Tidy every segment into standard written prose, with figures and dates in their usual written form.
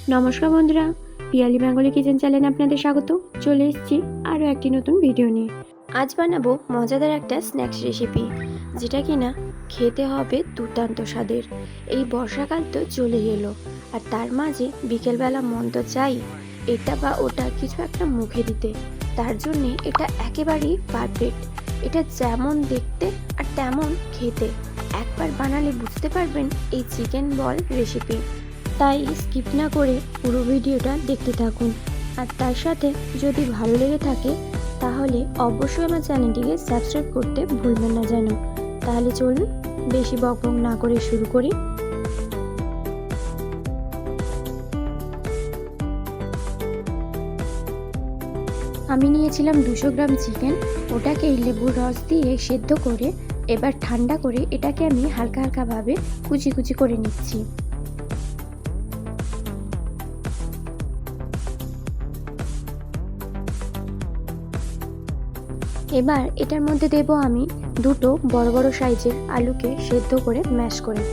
নমস্কার বন্ধুরা, Piyali Bengali kitchen চ্যানেলে আপনাদের স্বাগত। চলে এসেছি আরও একটি নতুন ভিডিও নিয়ে। আজ বানাবো মজাদার একটা স্ন্যাক্স রেসিপি, যেটা কিনা খেতে হবে দুর্দান্ত স্বাদের। এই বর্ষাকাল তো চলেই এলো, আর তার মাঝে বিকেলবেলা মন তো চাই এটা বা ওটা কিছু একটা মুখে দিতে। তার জন্যে এটা একেবারেই পারফেক্ট। এটা যেমন দেখতে আর তেমন খেতে। একবার বানালে বুঝতে পারবেন এই চিকেন বল রেসিপি। তাই স্কিপ না করে পুরো ভিডিওটা দেখতে থাকুন। আর তার সাথে যদি ভালো লেগে থাকে তাহলে অবশ্যই আমার চ্যানেলটিকে সাবস্ক্রাইব করতে ভুলবেন না যেন। তাহলে চলুন বেশি বকবক না করে শুরু করি। আমি নিয়েছিলাম 200 গ্রাম চিকেন। ওটাকে লেবুর রস দিয়ে সেদ্ধ করে এবার ঠান্ডা করে এটাকে আমি হালকা হালকাভাবে কুচি কুচি করে নিচ্ছি। এবার এটার মধ্যে দেব আমি দুটো বড় বড় সাইজের আলুকে সেদ্ধ করে ম্যাশ করে।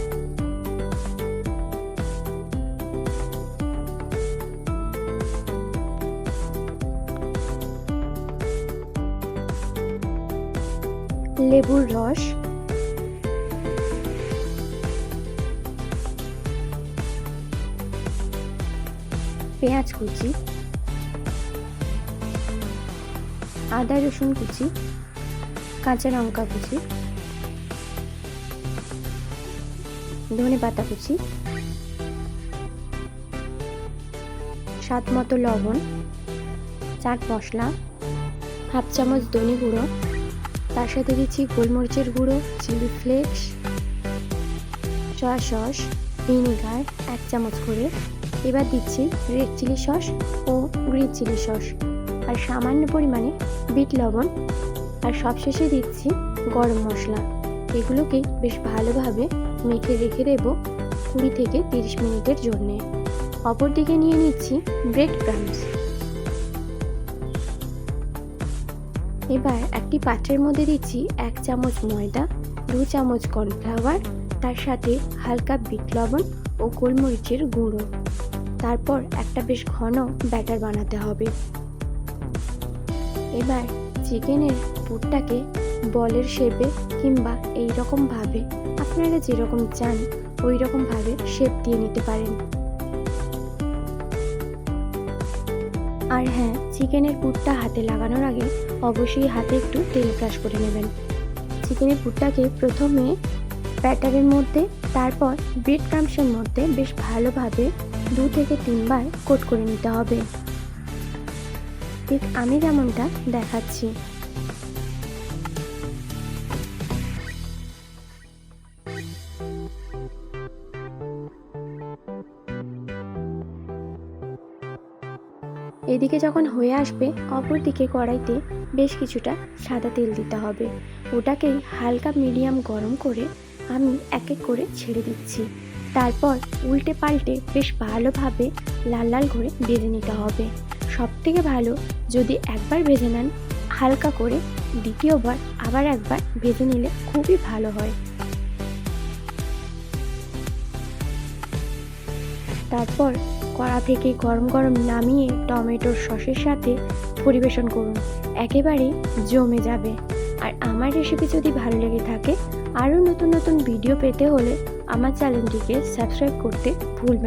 লেবুর রস, পেঁয়াজ কুচি, আদা রসুন কুচি, কাঁচা লঙ্কা কুচি, ধনেপাতা কুচি, স্বাদ মতো লবণ, চাট মশলা, হাফ চামচ ধনে গুঁড়ো, তার সাথে দিচ্ছি গোলমরিচের গুঁড়ো, chilli flakes, soya sauce, vinegar 1 চামচ করে। এবার দিচ্ছি রেড চিলি সস ও গ্রিন চিলি সস, আর সামান্য পরিমাণে বিট লবণ, আর সবশেষে দিচ্ছি গরম মশলা। এগুলোকে বেশ ভালোভাবে মেখে রেখে দেব 20 থেকে 30 মিনিটের জন্যে। অপরদিকে নিয়ে নিচ্ছি ব্রেড ক্রাম্বস। এবার একটি পাত্রের মধ্যে দিচ্ছি 1 চামচ ময়দা, 2 চামচ কর্নফ্লাওয়ার, তার সাথে হালকা বিট লবণ ও গোলমরিচের গুঁড়ো। তারপর একটা বেশ ঘন ব্যাটার বানাতে হবে। এবার চিকেনের পুরটাকে বলের শেপে কিংবা এই রকম ভাবে আপনারা যেরকম চান ওই রকম ভাবে শেপ দিয়ে নিতে পারেন। আর হ্যাঁ, চিকেনের পুরটা হাতে লাগানোর আগে অবশ্যই হাতে একটু তেল ব্রাশ করে নেবেন। চিকেনের পুরটাকে প্রথমে ব্যাটারের মধ্যে, তারপর ব্রেড ক্রাম্বসের মধ্যে বেশ ভালোভাবে 2 থেকে 3 বার কোট করে নিতে হবে, ঠিক আমি যেমনটা দেখাচ্ছি। এদিকে যখন হয়ে আসবে, অপরদিকে কড়াইতে বেশ কিছুটা সাদা তেল দিতে হবে। ওটাকেই হালকা মিডিয়াম গরম করে আমি এক এক করে ছেড়ে দিচ্ছি। তারপর উল্টে পাল্টে বেশ ভালোভাবে লাল লাল করে ভেজে নিতে হবে। সবথেকে ভালো যদি একবার ভেজে নেন হালকা করে, দ্বিতীয়বার আবার একবার ভেজে নিলে খুবই ভালো হয়। তারপর কড়া থেকে গরম গরম নামিয়ে টমেটোর সসের সাথে পরিবেশন করুন, একেবারেই জমে যাবে। আর আমার রেসিপি যদি ভালো লেগে থাকে, আরও নতুন নতুন ভিডিও পেতে হলে আমার চ্যানেলটিকে সাবস্ক্রাইব করতে ভুলবেন।